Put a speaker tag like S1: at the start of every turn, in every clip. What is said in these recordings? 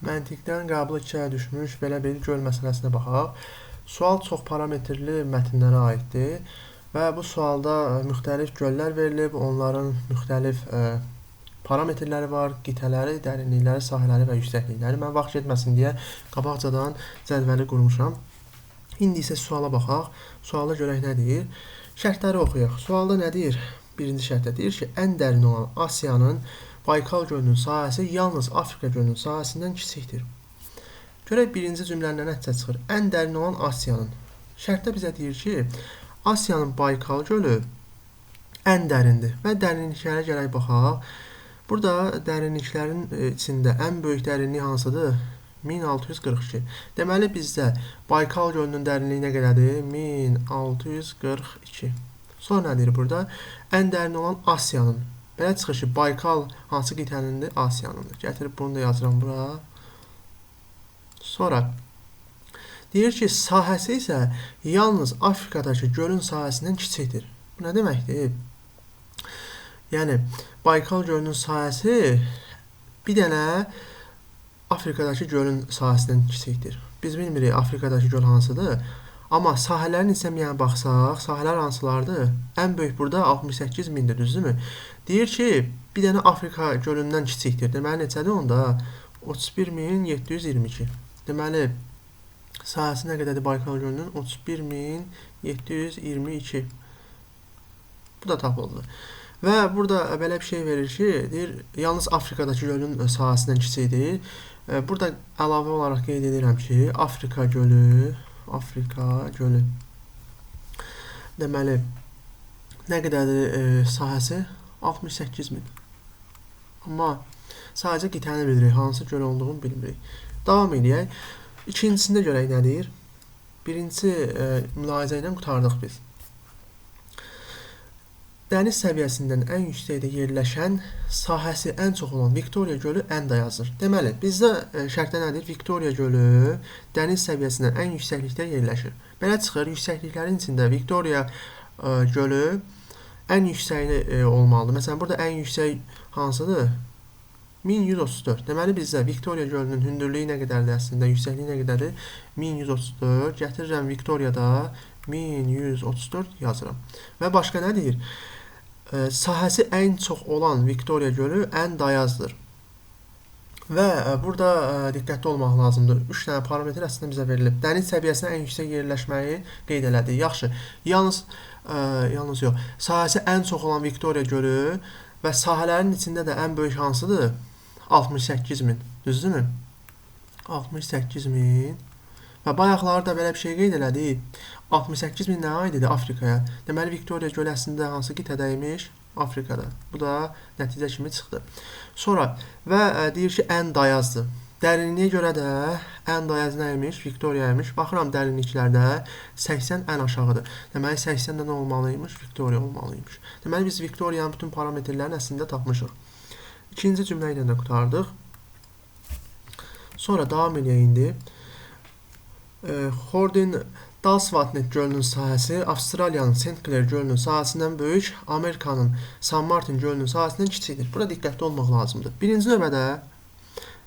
S1: Məntiqdən qəbul 2-yə düşmüş belə bir göl məsələsinə baxaq. Sual çox parametrli mətnlərə aiddir və bu sualda müxtəlif göllər verilib, onların müxtəlif parametrləri var, qitələri, dərinlikləri, sahələri və yüksəklikləri. Mən vaxt getməsin deyə qabaqcadan cədvəli qurmuşam. İndi isə suala baxaq. Sualda görək nə deyir? Şərtləri oxuyaq. Sualda nə deyir? Birinci şərtdə deyir ki, ən dərin olan Asiyanın Baykal gölünün sahəsi yalnız Afrika gölünün sahəsindən kiçikdir. Görək birinci cümləndə nə çıxır? Ən dərin olan Asiyanın. Şərtdə bizə deyir ki, Asiyanın Baykal gölü ən dərindir və dərinliklərə gələk baxaq. Burada dərinliklərin içində ən böyük dərinlik hansıdır? 1642. Deməli bizdə Baykal gölünün dərinliyi nə qədərdir? 1642. Sonra nə deyir burada? Ən dərin olan Asiyanın. Belə çıxır ki, Baykal hansı qitənindir? Asiyanındır. Gətirib bunu da yazıram bura. Sonra deyir ki, sahəsi isə yalnız Afrikadakı gölün sahəsindən kiçikdir. Bu nə deməkdir? Yəni, Baykal gölünün sahəsi bir dənə Afrikadakı gölün sahəsindən kiçikdir. Biz bilmirik Afrikadakı göl hansıdır. Amma sahələrin hissəmiyyə baxsaq, sahələr hansılardır? Ən böyük burada 68 mindir, düzdürmü? Deyir ki, bir dənə Afrika gölündən kiçikdir. Deməli, neçədir onda? 31722. Deməli, sahəsi nə qədərdir Baykal gölünün? 31722. Bu da tapıldı. Və burada belə bir şey verir ki, deyir, yalnız Afrikadakı gölün sahəsindən kiçikdir. Burada əlavə olaraq qeyd edirəm ki, Afrika gölü deməli nə qədərdir sahəsi? 68 min. Amma sadəcə qitəni bilirik, hansı göl olduğunu bilmirik. Davam edək. İkincisində görək nə deyir? Birinci mülahizə ilə qutardıq biz. Dəniz səviyyəsindən ən yüksəkdə yerləşən, sahəsi ən çox olan Viktoriya gölü ən dayazdır. Deməli, bizdə şərtdə nədir? Viktoriya gölü dəniz səviyyəsindən ən yüksəklikdə yerləşir. Belə çıxır, yüksəkliklərin içində Viktoriya gölü ən yüksəyi olmalıdır. Məsələn, burada ən yüksək hansıdır? 1134. Deməli, bizdə Viktoriya gölünün hündürlüyü nə qədərdir əslində? Yüksəkliyi nə qədərdir? 1134. Gətirirəm Viktoriyada 1134 yazıram. Və başqa nə deyir? Sahəsi ən çox olan Viktoriya gölü ən dayazdır. Və burada diqqətli olmaq lazımdır. 3 dənə parametr əslində bizə verilib. Dəniz səviyyəsinə ən yüksək yerləşməyi qeyd elədi. Yaxşı. Yalnız yox. Sahəsi ən çox olan Viktoriya gölü və sahələrin içində də ən böyük hansıdır? 68 min. Düzdürmü? 68 min. Və bayaqlarda belə bir şey qeyd elədi. 68 min nə aid idi? Afrikaya. Deməli, Viktoriya gölü əslində hansı qitədəymiş? Afrikada. Bu da nəticə kimi çıxdı. Sonra və deyir ki, ən dayazdır. Dərinliyə görə də ən dayaz nəymiş? Viktoriyaymış. Baxıram dərinliklərdə 80 ən aşağıdır. Deməli, 80-də nə olmalıymış? Viktoriya olmalıymış. Deməli, biz Viktoriyanın bütün parametrlərini əslində tapmışıq. İkinci cümlə ilə də qutardıq. Sonra davam edək indi. Xordin-Dalsvatnet gölünün sahəsi Avstraliyanın St. Clair gölünün sahəsindən böyük, Amerikanın San Martin gölünün sahəsindən kiçikdir. Burada diqqətli olmaq lazımdır. Birinci növbədə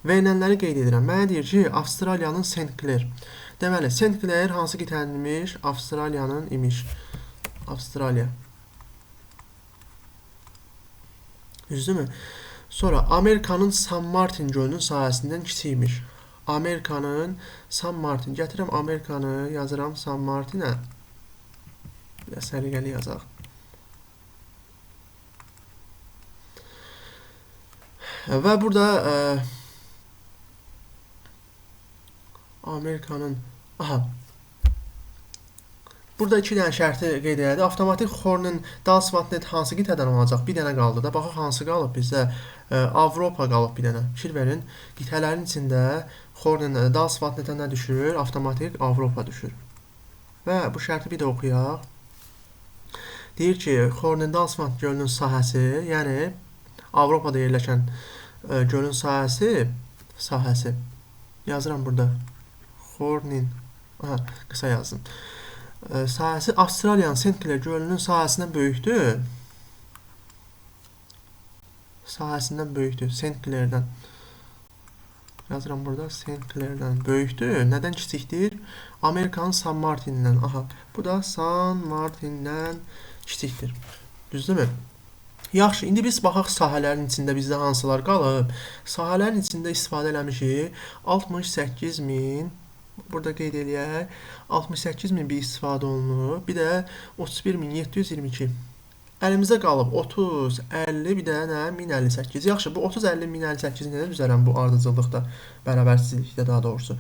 S1: verilənləri qeyd edirəm. Mənə deyir ki, Avstraliyanın St. Clair. Deməli, St. Clair hansı qitəninmiş? Avstraliyanın imiş. Avstraliya. Düzdürmü? Sonra Amerikanın San Martin gölünün sahəsindən kiçikmiş. Amerikanın San Martin. Gətirəm Amerikanı, yazıram San Martinə. Biraz səliqəli yazaq. Və burada Amerikanın burada 2 dənə şərti qeyd elədi. Avtomatik Xordin-Dalsvatnet hansı qitədən olacaq? Bir dənə qaldı da. Baxaq hansı qalıb bizdə? Avropa qalıb bir dənə. Fikir verin. Qitələrin içində Xordin-Dalsvatnetə nə düşür? Avtomatik Avropa düşür. Və bu şərti bir də oxuyaq. Deyir ki, Xordin-Dalsvatnet gölünün sahəsi, yəni Avropada yerləşən gölün sahəsi yazıram burada. Xordin, qısa yazdım. Sahəsi Avstraliyanın St. Clair gölünün sahəsindən böyükdür. Sahəsindən böyükdür, St. Clair'dən. Yazıram burada St. Clair'dən böyükdür. Nədən kiçikdir? Amerikanın San Martin'dən. Aha, bu da San Martin'dən kiçikdir. Düzdürmü? Yaxşı, indi biz baxaq sahələrin içində bizdə hansılar qalıb. Sahələrin içində istifadə eləmişik 68.000, burada qeyd eləyək, 68.000 bir istifadə olunub, bir də 31.722. Əlimizdə qalıb 30, 50, bir də nə? 1058. Yaxşı, bu 30, 50, 1058-i nədən düzələm bu ardıcıllıqda, bərabərsizlikdə daha doğrusu.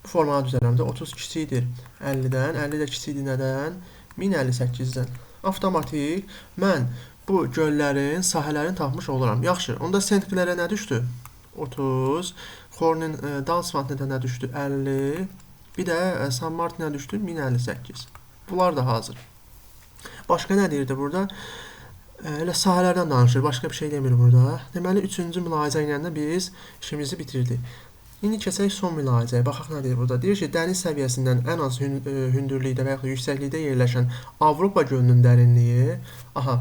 S1: Bu formada düzələm də 30 kiçikdir 50-dən, 50 də kiçikdir nədən? 1058-dən. Avtomatik mən bu göllərin, sahələrini tapmış oluram. Yaxşı, onda St. Clair'ə nə düşdü? 30, Hornin Dalsvatnə nə düşdü? 50, bir də San Martinə düşdü? 1058. Bunlar da hazır. Başqa nə deyirdi burada? Elə sahələrdən danışır, başqa bir şey demir burada. Deməli, 3-cü mülahizə ilə də biz işimizi bitirdik. İndi keçək son mülahizəyə. Baxaq nə deyir burada. Deyir ki, dəniz səviyyəsindən ən az hündürlükdə və yaxud yüksəklikdə yerləşən Avropa gölünün dərinliyi. Aha.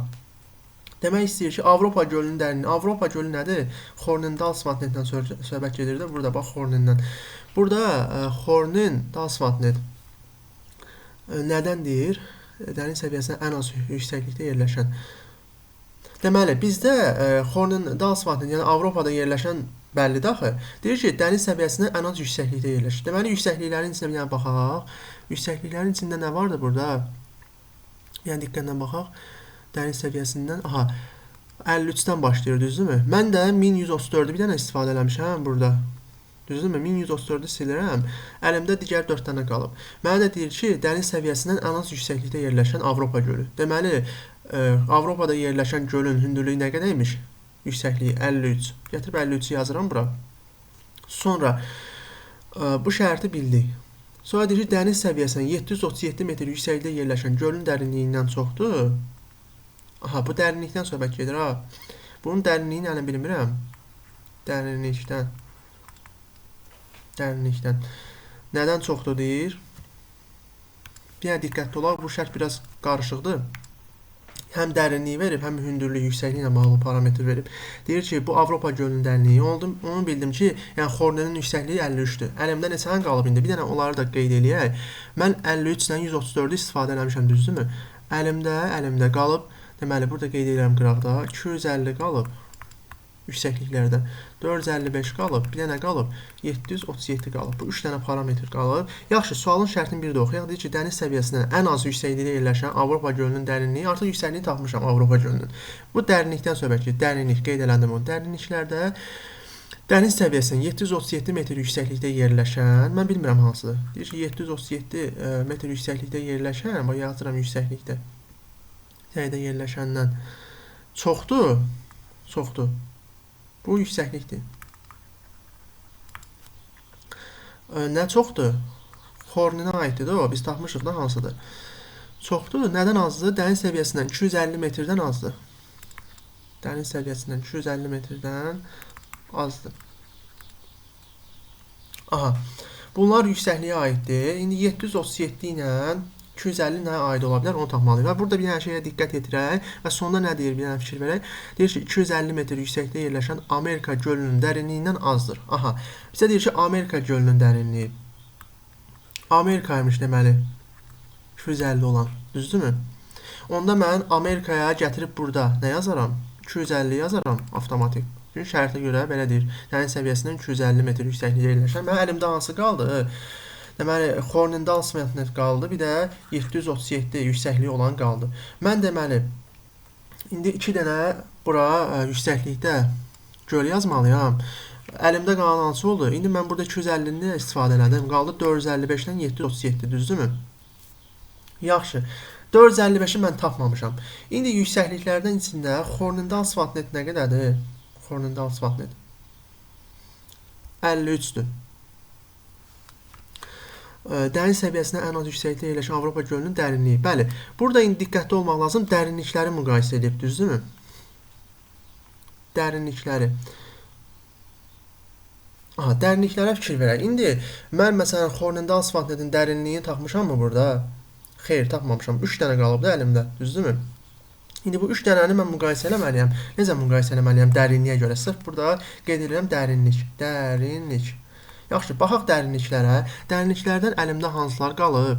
S1: Demək istəyir ki, Avropa gölünün dərinliyi. Avropa gölü nədir? Hornin Dalsvatnetdən söhbət gedir də. Burada bax Hornindən. Burada Hornin Dalsvatnet nədən deyir? Dəniz səviyyəsindən ən az yüksəklikdə yerləşən. Deməli, bizdə Hornin Dalsvatnet, yəni Avropada yerləşən bəllidir axı. Deyir ki, dəniz səviyyəsindən ən az yüksəklikdə yerləşir. Deməli, yüksəkliklərin içində bir dənə baxaq. Yüksəkliklərin içində nə vardır burada? Yəni, diqqətlə baxaq. Dəniz səviyyəsindən, aha, 53-dən başlayır, düzdürmü? Mən də 1134-ü bir dənə istifadə eləmişəm burada. Düzdürmü? 1134-ü silirəm. Əlimdə digər 4 dənə qalıb. Mənə də deyir ki, dəniz səviyyəsindən ən az yüksəklikdə yerləşən Avropa gölü. Deməli, Avropada yerləşən gölün hündürlüyü nə qədərmiş? Yüksəkliyi 53. Gətirib 53-ü yazıram bura. Sonra bu şərti bildik. Sonra deyir ki, dəniz səviyyəsindən 737 metr yüksəklikdə yerləşən gölün dərinliyindən çoxdur. Aha, bu dərinlikdən söhbət gedir ha. Bunun dərinliyini hələ bilmirəm. Dərinlikdən. Nədən çoxdur deyir? Bir dənə diqqətli olaq, bu şərt biraz qarışıqdır. Həm dərinliyi verib, həm hündürlük, yüksəkliyi ilə bağlı parametr verib. Deyir ki, bu Avropa gölünün dərinliyi. Onu bildim ki, yəni Hornenin yüksəkliyi 53-dür. Əlimdə neçə qalıb indi? Bir dənə onları da qeyd eləyək. Mən 53-dən 134-ü istifadə eləmişəm, düzdürmü? Əlimdə qalıb. Deməli, burada qeyd edirəm qıraqda. 250 qalıb. Yüksəkliklərdən 455 qalıb, bir dənə qalıb, 737 qalıb. Bu 3 dənə parametr qalıb. Yaxşı, sualın şərtini bir də oxuyaq. Deyir ki, dəniz səviyyəsindən ən az yüksəklikdə yerləşən Avropa gölünün dərinliyi, artıq yüksəkliyini tapmışam Avropa gölünün. Bu dərinlikdən söhbət gedir. Dərinlik qeyd elədim onu. Dərinliklərdə dəniz səviyyəsindən 737 metr yüksəklikdə yerləşən, mən bilmirəm hansıdır. Deyir ki, 737 metr yüksəklikdə yerləşən, bax yazıram yüksəklikdə. Səviyyədə yerləşəndən çoxdur. Bu yüksəklikdir. Nə çoxdur? Horninə aiddir o, biz tapmışıq da hansıdır? Çoxdur, nədən azdır? Dəniz səviyyəsindən 250 metrdən azdır. Dəniz səviyyəsindən 250 metrdən azdır. Aha, bunlar yüksəkliyə aiddir. İndi 737 ilə 250 nəyə aid ola bilər, onu tapmalıyıq. Burada bir dənə şeyə diqqət yetirək və sonda nə deyir, bir dənə fikir verək. Deyir ki, 250 metr yüksəklikdə yerləşən Amerika gölünün dərinliyindən azdır. Aha, bizə deyir ki, Amerika gölünün dərinliyi. Amerikaymış deməli, 250 olan, düzdürmü? Onda mən Amerikaya gətirib burada nə yazaram? 250 yazaram, avtomatik. Çünki şərtə görə belə deyir, dəniz səviyyəsindən 250 metr yüksəklikdə yerləşən. Mənim əlimdə hansı qaldı? Deməli, Hornin Dalsvatnet qaldı, bir də 737 yüksəkliyi olan qaldı. Mən deməli, indi 2 dənə bura yüksəklikdə göl yazmalıyam. Əlimdə qalan hansı oldu? İndi mən burada 250-ni istifadə elədim. Qaldı 455-dən 737, düzdürmü? Yaxşı. 455-i mən tapmamışam. İndi yüksəkliklərdən içində Hornin Dalsvatnet nə qədərdir? Hornin Dalsvatnet 53-dür. Dəniz səviyyəsindən ən az yüksəklikdə yerləşən Avropa gölünün dərinliyi. Bəli, burada indi diqqətli olmaq lazım. Dərinlikləri müqayisə edib, düzdürmü? Dərinlikləri. Aha, dərinliklərə fikir verək. İndi mən məsələn Hornin Dalsvatnetin dərinliyini tapmışam mı burada? Xeyr, tapmamışam. 3 dənə qalıb da əlimdə, düzdürmü? İndi bu 3 dənəni mən müqayisə eləməliyəm. Necə müqayisə eləməliyəm? Dərinliyə görə. Sırf burada qeyd edirəm dərinlik. Yaxşı, baxaq dərinliklərə. Dərinliklərdən əlimdə hansılar qalıb?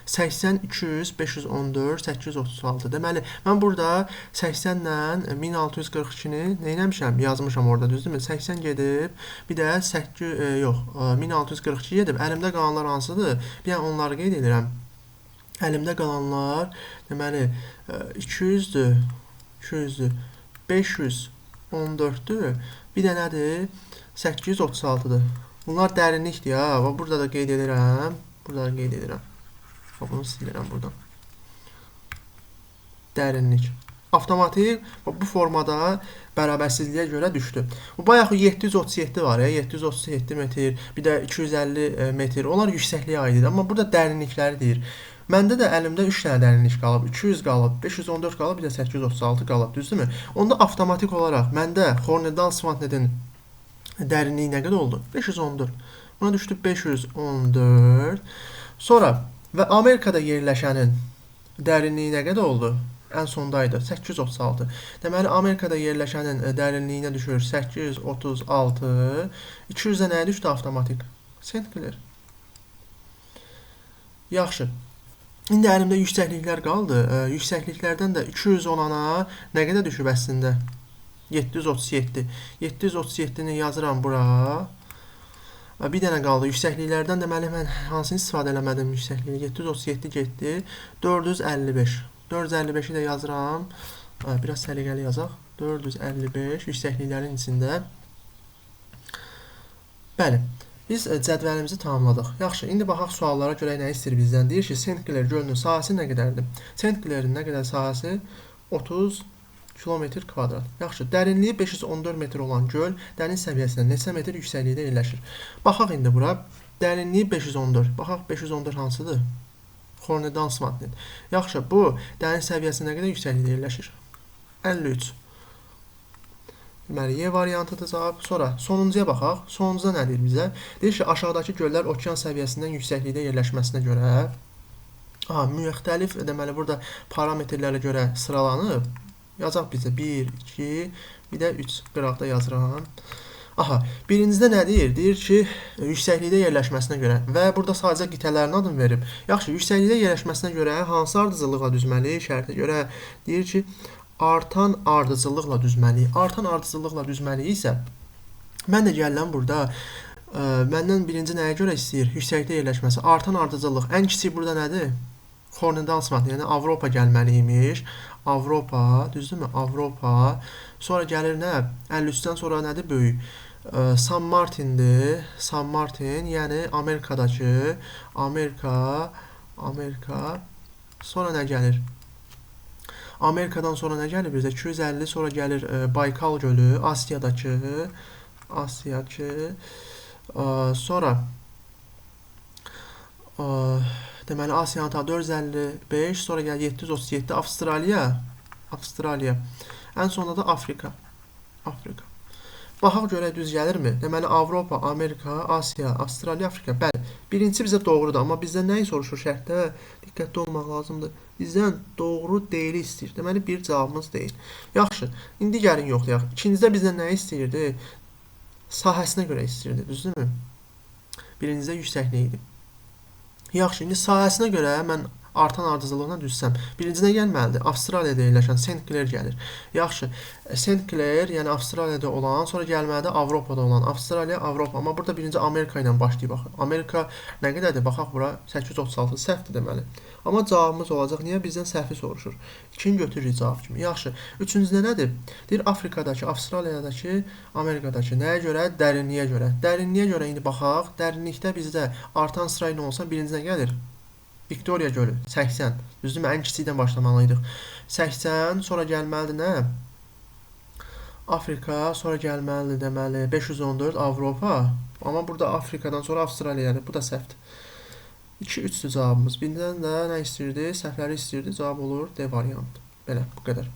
S1: 80, 200, 514, 836. Deməli, mən burada 80 ilə 1642-ni neyləmişəm? Yazmışam orada, düzdürmü? 80 gedib, bir də 1642 gedib. Əlimdə qalanlar hansıdır? Bir dənə onları qeyd edirəm. Əlimdə qalanlar, deməli, 200-dür, 200-dür, 514-dür, bir də nədir? 836-dır. Bunlar dərinlikdir, ya. Burada da qeyd edirəm. Burada da qeyd edirəm. Bunu silirəm buradan. Dərinlik. Avtomatik bu formada bərabərsizliyə görə düşdü. Bu bayaq 737 var, 737 metr, bir də 250 metr. Onlar yüksəkliyə aid idi, amma burada dərinlikləri deyir. Məndə də əlimdə 3 dənə dərinlik qalıb. 200 qalıb, 514 qalıb, bir də 836 qalıb, düzdürmü? Onda avtomatik olaraq məndə Hornedal-Svanet'in dərinliyi nə qədər oldu? 514. Buna düşdü 514. Sonra və Amerikada yerləşənin dərinliyi nə qədər oldu? Ən sondaydı, 836. Deməli, Amerikada yerləşənin dərinliyinə düşür 836. 200-də nəyə düşdü avtomatik? St. Clair. Yaxşı. İndi əlimdə yüksəkliklər qaldı. Yüksəkliklərdən də 200 olana nə qədər düşüb əslində? 737. 737-ni yazıram bura. Bir dənə qaldı. Yüksəkliklərdən deməli mən hansını istifadə eləmədim yüksəkliyi? 737 getdi. 455. 455-i də yazıram. Biraz səliqəli yazaq. 455 yüksəkliklərin içində. Bəli. Biz cədvəlimizi tamamladıq. Yaxşı, indi baxaq suallara görə nə istəyir bizdən? Deyir ki, St. Clair gölünün sahəsi nə qədərdir? St. Clair'in nə qədər sahəsi? 30 kilometr kvadrat. Yaxşı, dərinliyi 514 metr olan göl dəniz səviyyəsindən neçə metr yüksəklikdə yerləşir? Baxaq indi bura. Dərinliyi 514. Baxaq 514 hansıdır? Hornedal-Svanet. Yaxşı, bu dəniz səviyyəsində nə qədər yüksəklikdə yerləşir? 53. Deməli, Y variantıdır cavab. Sonra sonuncuya baxaq. Sonuncuda nə deyir bizə? Deyir ki, aşağıdakı göllər okean səviyyəsindən yüksəklikdə yerləşməsinə görə müxtəlif, deməli, burada parametrlərə görə sıralanıb. Yazaq bizə 1, 2, bir də 3 qıraqda yazıram. Birincidə nə deyir? Deyir ki, yüksəklikdə yerləşməsinə görə və burada sadəcə qitələrin adını verib. Yaxşı, yüksəklikdə yerləşməsinə görə hansı ardıcıllıqla düzməli? Şərtə görə deyir ki, artan ardıcıllıqla düzməli. Artan ardıcıllıqla düzməli isə mən də gəlirəm burada məndən birinci nəyə görə istəyir? Yüksəklikdə yerləşməsi. Artan ardıcıllıq. Ən kiçik burada nədir? Hornedal-Svanet, yəni Avropa gəlməliymiş. Avropa, düzdürmü? Avropa. Sonra gəlir nə? 53-dən sonra nədir? Böyük. San Martin'dir. San Martin, yəni Amerikadakı. Amerika. Sonra nə gəlir? Amerikadan sonra nə gəlir bizə? 250, sonra gəlir Baykal gölü, Asiyadakı. Sonra deməli Asiyanın 455, sonra gəlir 737 Avstraliya. Ən sonunda da Afrika. Baxaq görək düz gəlirmi? Deməli Avropa, Amerika, Asiya, Avstraliya, Afrika. Bəli, birincisi bizə doğrudur, amma bizdən nəyi soruşur şərtdə? Diqqətli olmaq lazımdır. Bizdən doğru deyili istəyir. Deməli bir cavabımız deyil. Yaxşı, indi gəlin yoxlayaq. İkincidə bizdən nəyi istəyirdi? Sahəsinə görə istəyirdi, düzdürmü? Birincidə yüksəkliyi idi. Yaxşı, indi sahəsinə görə mən artan ardıcıllığına düzsəm, birincidə gəlməlidir. Avstraliyada yerləşən St. Clair gəlir. Yaxşı, St. Clair, yəni Avstraliyada olan, sonra gəlməlidir Avropada olan. Avstraliya, Avropa. Amma burada birinci Amerika ilə başlayıb baxır. Amerika nə qədərdir? Baxaq bura 836 səhvdir deməli. Amma cavabımız olacaq. Niyə? Bizdən səhvi soruşur. 2-ni götürürük cavab kimi. Yaxşı, üçüncüdə nədir? Deyir Afrikadakı, Avstraliyadakı, Amerikadakı. Nəyə görə? Dərinliyə görə. Dərinliyə görə indi baxaq. Dərinlikdə bizdə artan sıra ilə olsa birincidən gəlir. Victoria gölü 80. Düzdürmü? Ən kiçikdən başlamalıydıq. 80, sonra gəlməlidir nə? Afrika, sonra gəlməlidir deməli 514 Avropa. Amma burada Afrikadan sonra Avstraliyadır. Bu da səhvdir. 2-3-dür cavabımız. Birindən də nə istəyirdi? Səhvləri istəyirdi. Cavab olur D variantı. Belə, bu qədər.